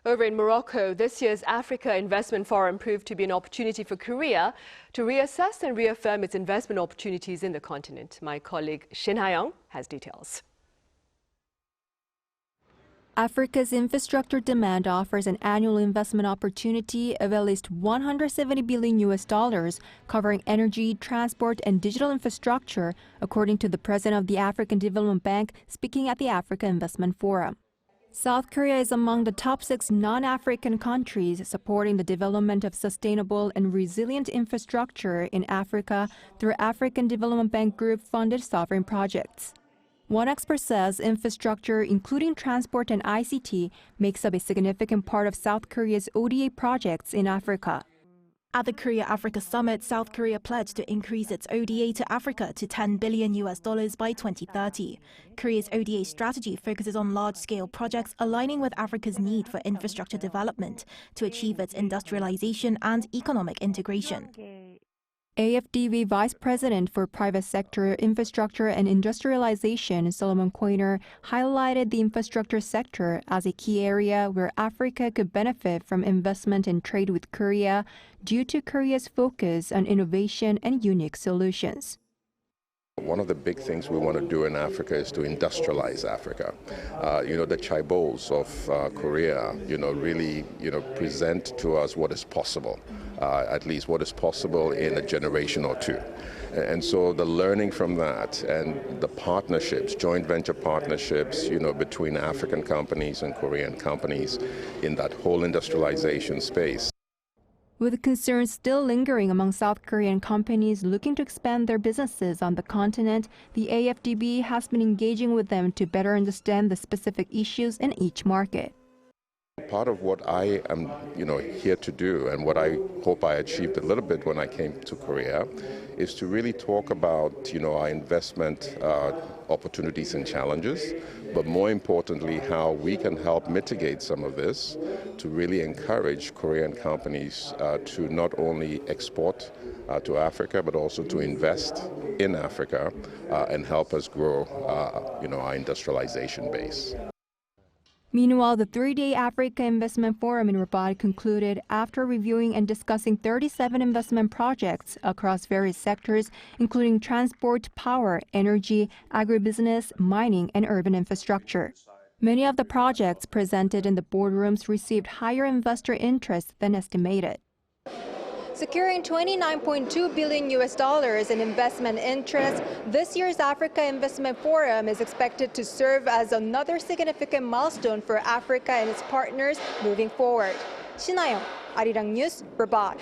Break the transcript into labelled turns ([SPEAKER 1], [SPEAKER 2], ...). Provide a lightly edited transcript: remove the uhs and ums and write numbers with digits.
[SPEAKER 1] Over in Morocco, this year's Africa Investment Forum proved to be an opportunity for Korea to reassess and reaffirm its investment opportunities in the continent. My colleague Shin Ha-young has details.
[SPEAKER 2] Africa's infrastructure demand offers an annual investment opportunity of at least $170 billion, covering energy, transport, and digital infrastructure, according to the president of the African Development Bank speaking at the Africa Investment Forum. South Korea is among the top 6 non-African countries supporting the development of sustainable and resilient infrastructure in Africa through African Development Bank Group-funded sovereign projects. One expert says infrastructure, including transport and ICT, makes up a significant part of South Korea's ODA projects in Africa.
[SPEAKER 3] At the Korea-Africa Summit, South Korea pledged to increase its ODA to Africa to $10 billion by 2030. Korea's ODA strategy focuses on large-scale projects aligning with Africa's need for infrastructure development to achieve its industrialization and economic integration.
[SPEAKER 2] AFDB Vice President for Private Sector Infrastructure and Industrialization, Solomon Coiner, highlighted the infrastructure sector as a key area where Africa could benefit from investment and trade with Korea due to Korea's focus on innovation and unique solutions.
[SPEAKER 4] One of the big things we want to do in Africa is to industrialize Africa. The chaebols of Korea, really, present to us what is possible, at least what is possible in a generation or two. And so the learning from that and the partnerships, joint venture partnerships, between African companies and Korean companies in that whole industrialization space.
[SPEAKER 2] With concerns still lingering among South Korean companies looking to expand their businesses on the continent, the AFDB has been engaging with them to better understand the specific issues in each market.
[SPEAKER 4] Part of what I am, here to do, and what I hope I achieved a little bit when I came to Korea, is to really talk about, our investment opportunities and challenges, but more importantly, how we can help mitigate some of this to really encourage Korean companies to not only export to Africa, but also to invest in Africa and help us grow, our industrialization base.
[SPEAKER 2] Meanwhile, the 3-day Africa Investment Forum in Rabat concluded after reviewing and discussing 37 investment projects across various sectors, including transport, power, energy, agribusiness, mining, and urban infrastructure. Many of the projects presented in the boardrooms received higher investor interest than estimated. Securing $29.2 billion in investment interest, this year's Africa Investment Forum is expected to serve as another significant milestone for Africa and its partners moving forward. Shin Ha-young, Arirang News, Rabat.